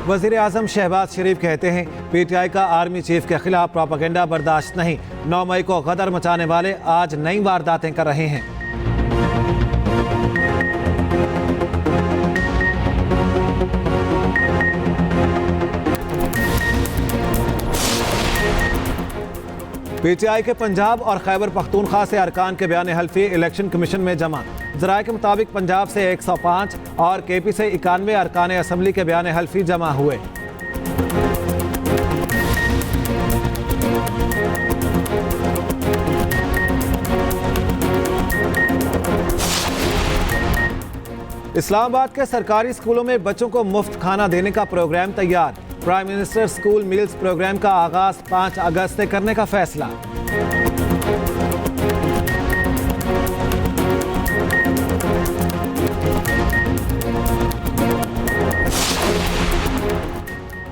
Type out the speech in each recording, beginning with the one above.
वज़ीर आज़म शहबाज शरीफ कहते हैं PTI का आर्मी चीफ के खिलाफ प्रोपेगेंडा बर्दाश्त नहीं। 9 मई को गदर मचाने वाले आज नई वारदातें कर रहे हैं। PTI के पंजाब और खैबर पख्तूनख्वा से अरकान के बयान हल्फी इलेक्शन कमीशन में जमा। ज़राए के मुताबिक पंजाब से 105 और KP से 91 अरकान असम्बली के बयान हल्फी जमा हुए। इस्लामाबाद के सरकारी स्कूलों में बच्चों को मुफ्त खाना देने का प्रोग्राम तैयार। Prime minister school meals program का आगाज 5 अगस्त से करने का फैसला।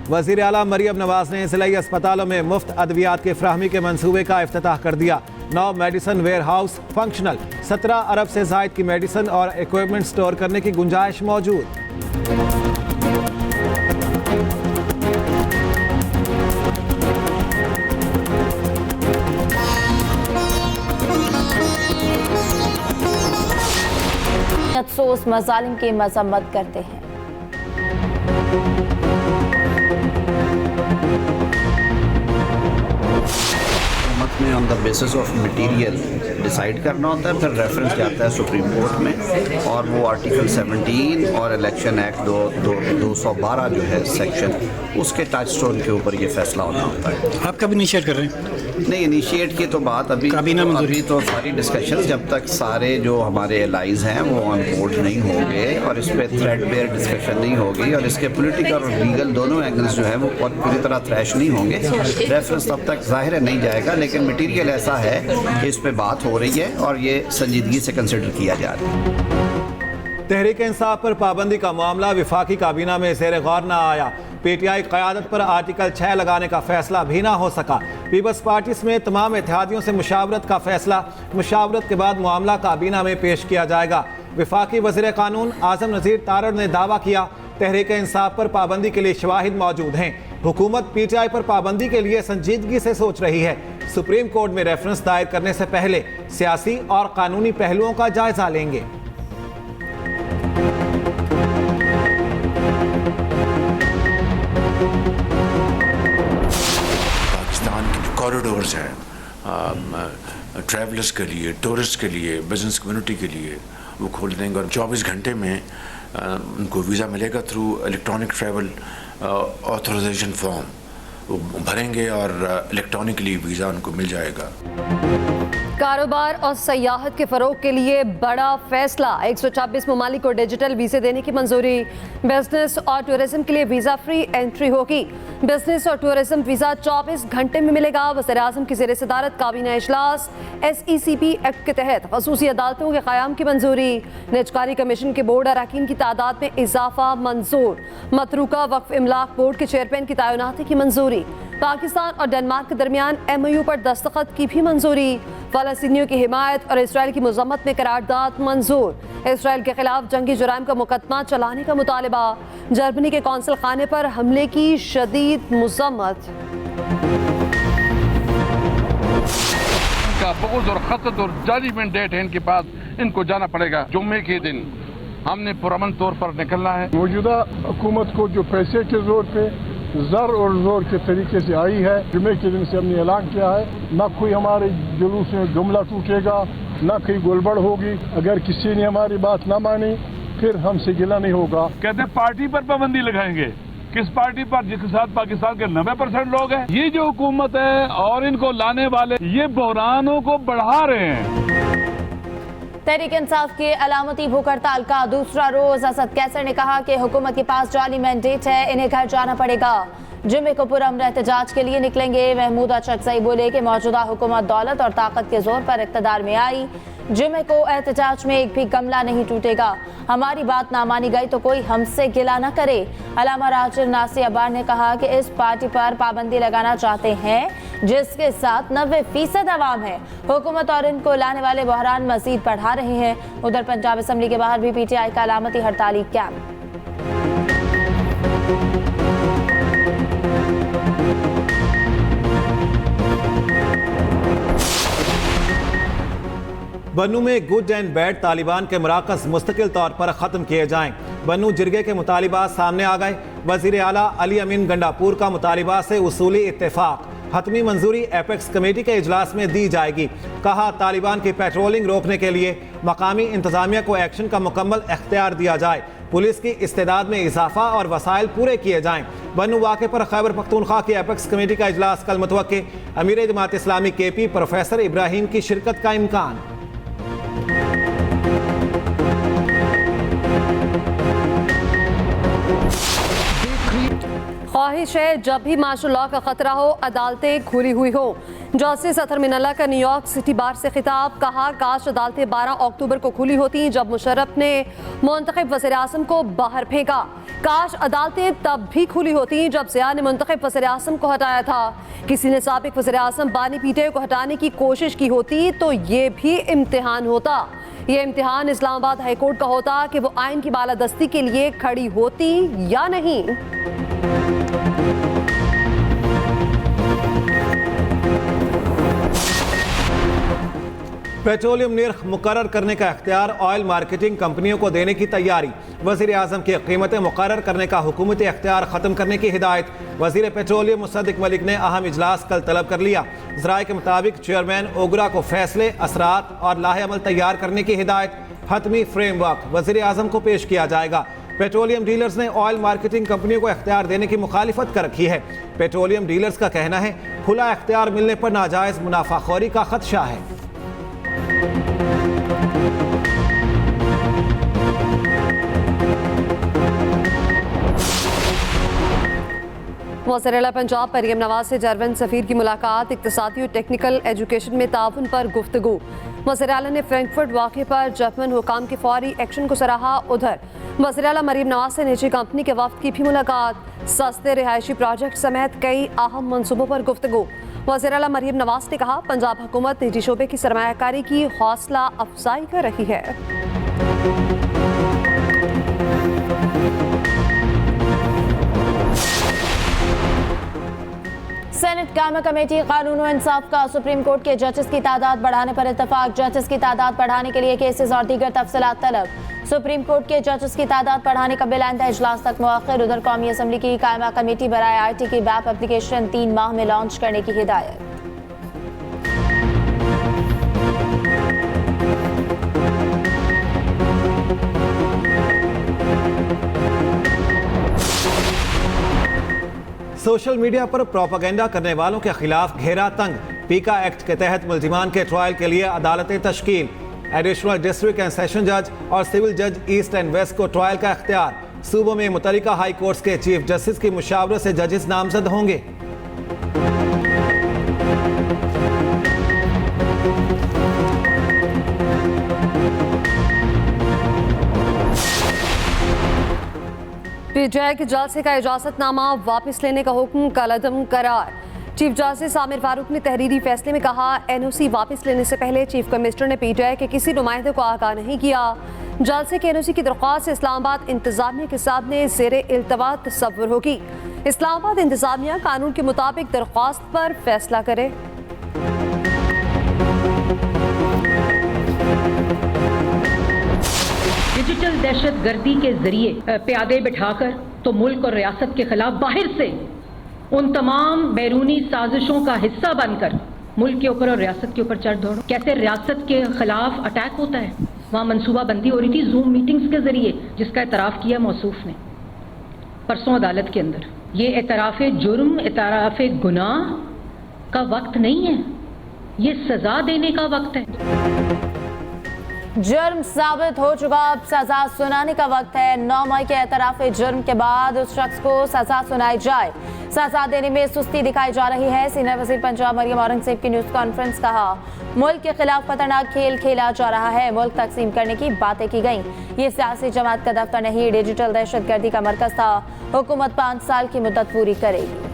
वज़ीर आला मरियम नवाज ने ज़िलाई अस्पतालों में मुफ्त अद्वियात की फ्राहमी के मंसूबे का इफ्तिताह कर दिया। 9 मेडिसिन वेयर हाउस फंक्शनल। 17 अरब से ज़ायद की मेडिसिन और इक्विपमेंट स्टोर करने की गुंजाइश मौजूद। सोस मज़ालिम की मजम्मत करते हैं। में on the basis of material decide करना होता है, फिर रेफरेंस जाता है सुप्रीम कोर्ट में और वो आर्टिकल 17 और इलेक्शन एक्ट 212 जो है सेक्शन, उसके टच स्टोन के ऊपर ये फैसला होना होता है। आप कब इनिशिएट कर रहे हैं? नहीं, इनिशिएट की तो बात अभी तो सारी डिस्कशन जब तक सारे जो हमारे एलाइज हैं वो ऑन बोर्ड नहीं होंगे और इस पर थ्रेडबेयर डिस्कशन नहीं होगी और इसके पॉलिटिकल और लीगल दोनों एंगल्स जो है वो पूरी तरह थ्रैश नहीं होंगे, रेफरेंस तब तक जाहिर है नहीं जाएगा। लेकिन मटीरियल ऐसा है कि इस पर बात हो रही है और ये संजीदगी से कंसिडर किया जा रहा है। तहरीक इंसाफ पर पाबंदी का मामला विफाकी काबीना में ज़ेर गौर न आया। PTI क़यादत पर आर्टिकल 6 लगाने का फैसला भी ना हो सका। पीपल्स पार्टी में तमाम इत्तेहादियों से मुशावरत का फैसला। मुशावरत के बाद मामला काबीना में पेश किया जाएगा। विफाकी वज़ीर कानून आज़म नज़ीर तारड़ ने दावा किया तहरीक इंसाफ पर पाबंदी के लिए शवाहिद मौजूद हैं। हुकूमत PTI पर पाबंदी के लिए संजीदगी से सोच रही है। सुप्रीम कोर्ट में रेफरेंस दायर करने से पहले सियासी और कानूनी पहलुओं का जायजा लेंगे। पाकिस्तान के कॉरिडोर्स हैं ट्रैवलर्स के लिए, टूरिस्ट के लिए, बिजनेस कम्युनिटी के लिए, वो खोल देंगे और 24 घंटे में उनको वीज़ा मिलेगा through electronic travel authorization form वो भरेंगे और इलेक्ट्रॉनिकली वीज़ा उनको मिल जाएगा। कारोबार और सयाहत के फ़रोग के लिए बड़ा फैसला। 126 ममालिक को डिजिटल वीज़े देने की मंजूरी। बिजनेस और टूरिज्म के लिए वीज़ा फ्री एंट्री होगी। बिजनेस और टूरिज्म वीज़ा 24 घंटे में मिलेगा। वज़ीर आज़म की ज़ेर सदारत काबीना इजलास। SECP एक्ट के तहत खसूसी अदालतों के क़याम की मंजूरी। निजकारी कमीशन के बोर्ड अरकान की तादाद में इजाफा मंजूर। मतरूका वक्फ इमलाक बोर्ड के चेयरमैन की तैनाती की मंजूरी। पाकिस्तान और डेनमार्क के दरमियान MOU पर दस्तखत की भी मंजूरी। फ़लस्तीनियों की हिमायत और इसराइल की मज़म्मत में करारदाद मंजूर। इसराइल के खिलाफ जंगी जुराइम का मुकदमा चलाने का मुतालबा। जर्मनी के कौंसल खाने पर हमले की शदीद मज़म्मत। का बुग़्ज़ और खसद और जाली मैंडेट है इनके पास, इनको जाना पड़ेगा। जुम्मे के दिन हमने पुरअमन तौर पर निकलना है। मौजूदा हुकूमत को जो पैसे के जोर पे ज़र और जोर के तरीके से आई है, जुमे के दिन से हमने ऐलान किया है ना कोई हमारे जुलूस में जुमला टूटेगा, ना कोई गोलबड़ होगी। अगर किसी ने हमारी बात ना मानी फिर हमसे गिला नहीं होगा। कहते हैं पार्टी पर पाबंदी लगाएंगे। किस पार्टी पर? जिसके साथ पाकिस्तान के 90% लोग हैं। ये जो हुकूमत है और इनको लाने वाले ये बहरानों को बढ़ा रहे हैं। तहरीक इंसाफ की अलामती भूख हड़ताल का दूसरा रोज। असद कैसर ने कहा कि हुकूमत के पास जाली मैंडेट है, इन्हें घर जाना पड़ेगा। जुम्मे को पुरअमन एहतजाज के लिए निकलेंगे। महमूद अचकज़ई बोले कि मौजूदा हुकूमत दौलत और ताकत के जोर पर इक़्तिदार में आई। जुम्मे को एहतजाज में एक भी गमला नहीं टूटेगा। हमारी बात ना मानी गई तो कोई हमसे गिला न करे। अलामा राजिर नासिर अब्बार ने कहा कि इस पार्टी पर पाबंदी लगाना चाहते हैं जिसके साथ 90% अवाम है। हुकूमत और इनको लाने वाले बहरान मजीद बढ़ा रहे हैं। उधर पंजाब असम्बली के बाहर भी PTI का अलामती हड़ताली कैंप। बन्नू में गुड एंड बैड तालिबान के मराकज़ मुस्तकिल तौर पर ख़त्म किए जाएं। बन्नू जिरगे के मुतालिबात सामने आ गए। वज़ीर आला अली अमीन गंडापुर का मुतालिबात से उसूली इत्तेफाक, हतमी मंजूरी एपेक्स कमेटी के इजलास में दी जाएगी। कहा तालिबान की पेट्रोलिंग रोकने के लिए मकामी इंतजामिया को एक्शन का मुकम्मल इख्तियार दिया जाए। पुलिस की इस्तेदाद में इजाफा और वसाइल पूरे किए जाएं। बन्नू वाक़े पर खैबर पख्तूनख्वा की एपेक्स कमेटी का इजलास कल मुतवक्के। अमीर जमात इस्लामी KP प्रोफेसर इब्राहिम की शिरकत का इम्कान। ख्वाहिश है जब भी मार्शल लॉ का खतरा हो अदालतें खुली हुई हो। जस्टिस अतर मिनल्ला का न्यूयॉर्क सिटी बार से खिताब। कहा काश अदालतें 12 अक्टूबर को खुली होती जब मुशर्रफ ने मुंतखब वज़ीर आज़म को बाहर फेंका। काश अदालतें तब भी खुली होती जब ज़िया ने मुंतखब वज़ीर आज़म को हटाया था। किसी ने साबिक वज़ीर आज़म बानी पीटे को हटाने की कोशिश की होती तो ये भी इम्तिहान होता। ये इम्तिहान इस्लामाबाद हाईकोर्ट का होता कि वो आइन की बालादस्ती के लिए खड़ी होती या नहीं। पेट्रोलियम निर्ख मुकर्रर करने का इख्तियार ऑयल मार्केटिंग कंपनियों को देने की तैयारी। वज़ीर आज़म की कीमतें मुकर्रर करने का हुकूमती इख्तियार ख़त्म करने की हिदायत। वज़ीर पेट्रोलियम मुसद्दिक मलिक ने अहम इजलास कल तलब कर लिया। ज़राए के मुताबिक चेयरमैन ओगरा को फैसले, असरात और लाहे अमल तैयार करने की हिदायत। हतमी फ्रेमवर्क वज़ीर आज़म को पेश किया जाएगा। पेट्रोलियम डीलर्स ने ऑयल मार्केटिंग कंपनियों को इख्तियार देने की मुखालिफत कर रखी है। पेट्रोलियम डीलर्स का कहना है खुला इख्तियार मिलने पर नाजायज़ मुनाफाखोरी का खदशा है। वज़ीर-ए-आला पंजाब मरियम नवाज से जर्मन सफ़ीर की मुलाकात। इक़्तिसादी और टेक्निकल एजुकेशन में ताउन पर गुफ्तगू। वज़ीर-ए-आला ने फ्रैंकफर्ट वाक़े पर जर्मन हुकाम के फौरी एक्शन को सराहा। उधर वज़ीर-ए-आला मरियम नवाज से निजी कंपनी के वफ़द की भी मुलाकात। सस्ते रिहायशी प्रोजेक्ट समेत कई अहम मनसूबों पर गुफ्तगू। वज़ीर-ए-आला मरियम नवाज ने कहा पंजाब हुकूमत निजी शोबे की सरमायाकारी की हौसला अफजाई कर रही है। सेनेट कायमा कमेटी कानून और इंसाफ का सुप्रीम कोर्ट के जजेस की तादाद बढ़ाने पर इत्तेफाक। जजेस की तादाद बढ़ाने के लिए केसेस और दीगर तफसीलात तलब। सुप्रीम कोर्ट के जजेस की तादाद बढ़ाने का बिल आइंदा इजलास तक मुअख्खर। उधर कौमी असम्बली की कायमा कमेटी बराए IT की बैप एप्लीकेशन 3 माह में लॉन्च करने की हिदायत। सोशल मीडिया पर प्रोपेगेंडा करने वालों के खिलाफ घेरा तंग। पीका एक्ट के तहत मुल्जिमान के ट्रायल के लिए अदालतें तश्कील। एडिशनल डिस्ट्रिक्ट एंड सेशन जज और सिविल जज ईस्ट एंड वेस्ट को ट्रायल का इख्तियार। सूबों में मुतल्लिका हाई कोर्ट्स के चीफ जस्टिस की मुशावरत से जजेस नामजद होंगे। PTI के जलसे का इजाजतनामा वापस लेने का हुक्म कलअदम करार। चीफ जस्टिस आमिर फारूक ने तहरीरी फैसले में कहा NOC वापस लेने से पहले चीफ कमिश्नर ने PTI के किसी नुमाइंदे को आगाह नहीं किया। जलसे के NOC की दरख्वास्त इस्लामाबाद इंतजामिया के सामने ज़ेरे इल्तवा तस्वुर होगी। इस्लामाबाद इंतजामिया कानून के मुताबिक दरख्वास्त पर फैसला करे। डिजिटल दहशत गर्दी के जरिए प्यादे बिठाकर तो मुल्क और रियासत के खिलाफ बाहर से उन तमाम बैरूनी साजिशों का हिस्सा बनकर मुल्क के ऊपर और रियासत के ऊपर चढ़ दौड़ो। कैसे रियासत के खिलाफ अटैक होता है, वहाँ मनसूबाबंदी हो रही थी जूम मीटिंग्स के जरिए, जिसका एतराफ़ किया मौसूफ ने परसों अदालत के अंदर। ये एतराफ़ जुर्म, एतराफ़ गुनाह का वक्त नहीं है, ये सजा देने का वक्त है। जुर्म साबित हो चुका, अब सजा सुनाने का वक्त है। 9 मई के एतराफ़ जुर्म के बाद उस शख्स को सजा सुनाई जाए। सजा देने में सुस्ती दिखाई जा रही है। सीनियर वज़ीर पंजाब मरियम औरंगज़ेब की न्यूज़ कॉन्फ्रेंस। कहा मुल्क के खिलाफ खतरनाक खेल खेला जा रहा है, मुल्क तकसीम करने की बातें की गई। ये सियासी जमात का दफ्तर नहीं, डिजिटल दहशत गर्दी का मरकज़ था। हुकूमत 5 साल की मुद्दत पूरी करेगी।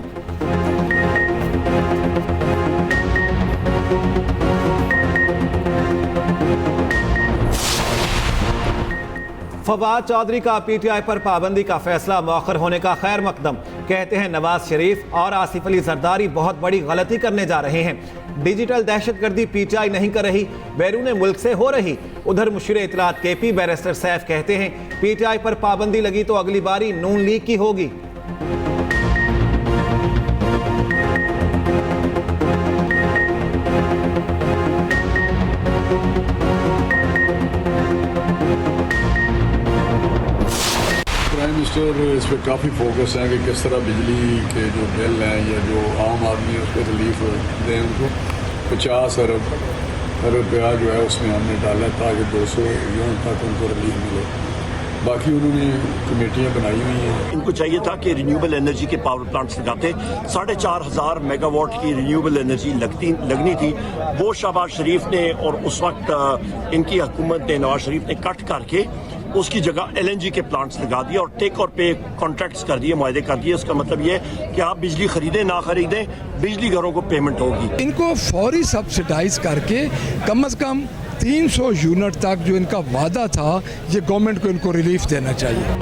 फवाद चौधरी का पीटीआई पर पाबंदी का फैसला मौखर होने का खैर मकदम। कहते हैं नवाज शरीफ और आसिफ अली जरदारी बहुत बड़ी गलती करने जा रहे हैं। डिजिटल दहशतगर्दी पीटीआई नहीं कर रही, बैरून मुल्क से हो रही। उधर मुशीर इत्तलात केपी बैरिस्टर सैफ कहते हैं पीटीआई पर पाबंदी लगी तो अगली बारी नून लीग की होगी। प्राइम मिनिस्टर इस पर काफ़ी फोकस है कि किस तरह बिजली के जो बिल हैं या जो आम आदमी है उस पर रिलीफ दें उनको। 50 अरब रुपया जो है उसमें हमने डाला ताकि 200 यूनिट तक उनको रिलीफ मिले। बाकी उन्होंने कमेटियां बनाई हुई हैं। इनको चाहिए था कि रिन्यूएबल एनर्जी के पावर प्लांट्स लगाते, 4,500 मेगावाट की रिन्यूएबल एनर्जी लगनी थी। वो शहबाज शरीफ ने और उस वक्त इनकी हुकूमत ने, नवाज शरीफ ने कट करके उसकी जगह LNG के प्लांट्स लगा दिए और टेक और पे कॉन्ट्रैक्ट्स कर दिए, मुआहदे कर दिए। इसका मतलब ये कि आप बिजली खरीदें ना खरीदें, बिजली घरों को पेमेंट होगी। इनको फौरी सब्सिडाइज करके कम से कम 300 यूनिट तक जो इनका वादा था, ये गवर्नमेंट को इनको रिलीफ देना चाहिए।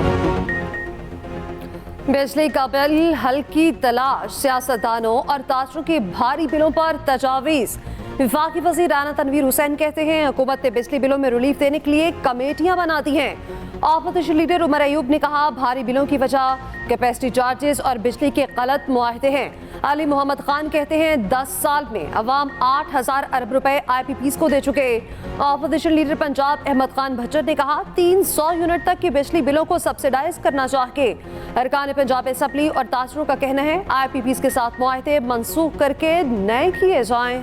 बिजली का बिल, हल्की तलाश, सियासतदानों और ताजरों के भारी बिलों पर तजावीज़। वफाकी वज़ीर राना तनवीर हुसैन कहते हैं हुकूमत ने बिजली बिलों में रिलीफ देने के लिए कमेटियां बना दी हैं। ऑपोजिशन लीडर उमर अयूब ने कहा भारी बिलों की वजह कैपेसिटी चार्जेस और बिजली के गलत मुआहदे हैं। अली मोहम्मद खान कहते हैं 10 साल में अवाम 8,000 अरब रुपए IPPs को दे चुके। ऑपोजिशन लीडर पंजाब अहमद खान भज्जर ने कहा 300 यूनिट तक की बिजली बिलों को सब्सिडाइज करना चाहिए। अरकान पंजाब असम्बली और ताजरों का कहना है IPPs के साथ मुआहदे मनसूख करके नए किए जाएं।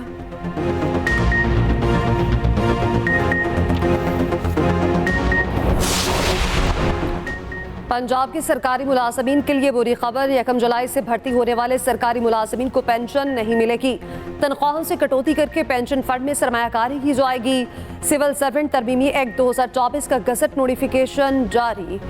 पंजाब के सरकारी मुलाजमीन के लिए बुरी खबर, 1 जुलाई से भर्ती होने वाले सरकारी मुलाजमीन को पेंशन नहीं मिलेगी। तनख्वाहों से कटौती करके पेंशन फंड में सरमायाकारी की जाएगी। सिविल सर्वेंट तरमीमी एक्ट 2024 का गजट नोटिफिकेशन जारी।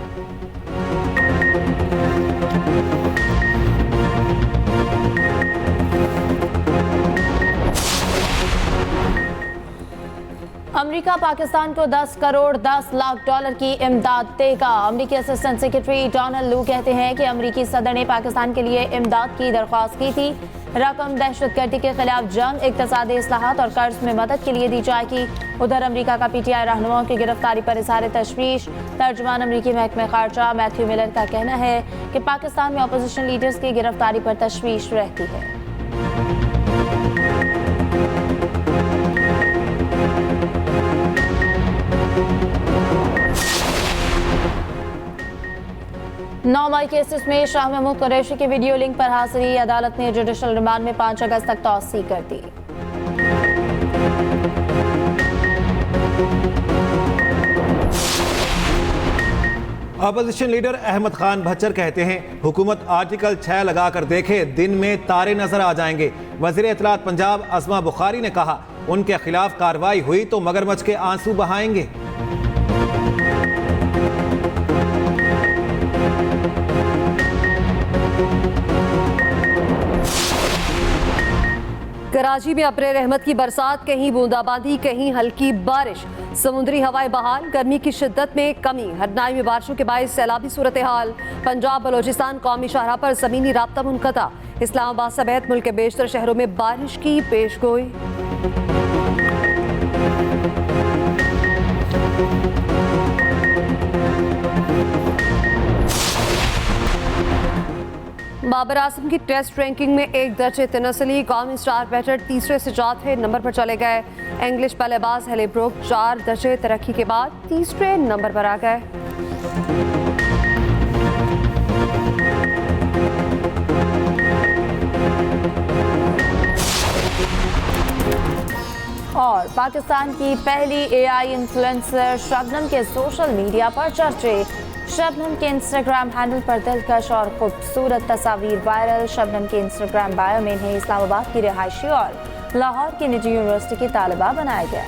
अमेरिका पाकिस्तान को 10 करोड़ 10 लाख डॉलर की इमदाद देगा। अमेरिकी असिस्टेंट सेक्रेटरी डोनाल्ड लू कहते हैं कि अमेरिकी सदर ने पाकिस्तान के लिए इमदाद की दरख्वास्त की थी। रकम दहशतगर्दी के खिलाफ जंग, इक्तिसादी इस्लाहात और कर्ज में मदद के लिए दी जाएगी। उधर अमेरिका का PTI रहनुमाओं की गिरफ्तारी पर इज़हार तशवीश। तर्जुमान अमेरिकी महकमे खारजा मैथ्यू मिलर का कहना है कि पाकिस्तान में अपोजिशन लीडर्स की गिरफ्तारी पर तशवीश रहती है। नौ मई केसेस में शाह महमूद कुरैशी की वीडियो लिंक पर हाजिरी। अदालत ने जुडिशल रिमांड में 5 अगस्त तक तौसीह कर दी। अपोजिशन लीडर अहमद खान भच्चर कहते हैं हुकूमत आर्टिकल 6 लगाकर देखे, दिन में तारे नजर आ जाएंगे। वज़ीर इत्तलात पंजाब अज़मा बुखारी ने कहा उनके खिलाफ कार्रवाई हुई तो मगरमच्छ के आंसू बहाएंगे। कराची में अब्रे रहमत की बरसात, कहीं बूंदाबांदी, कहीं हल्की बारिश। समुद्री हवाएं बहाल, गर्मी की शिद्दत में कमी। हरनाई में बारिशों के बायस सैलाबी सूरत हाल। पंजाब बलोचिस्तान कौमी शाहराह पर ज़मीनी राब्ता मुनक़ता। इस्लामाबाद समेत मुल्क के बेशतर शहरों में बारिश की पेशगोई। बाबर आजम की टेस्ट रैंकिंग में 1 दर्जे तनसली। कौमी स्टार बैटर तीसरे से 4थे नंबर पर चले गए। इंग्लिश बल्लेबाज हेली ब्रूक 4 दर्जे तरक्की के बाद तीसरे नंबर पर आ गए। और पाकिस्तान की पहली AI इन्फ्लुएंसर शबनम के सोशल मीडिया पर चर्चे। शबनम के इंस्टाग्राम हैंडल पर दिलकश और खूबसूरत तस्वीर वायरल। शबनम के इंस्टाग्राम बायो में इन्हें इस्लामाबाद की रिहायशी और लाहौर की निजी यूनिवर्सिटी की तालिबा बनाया गया।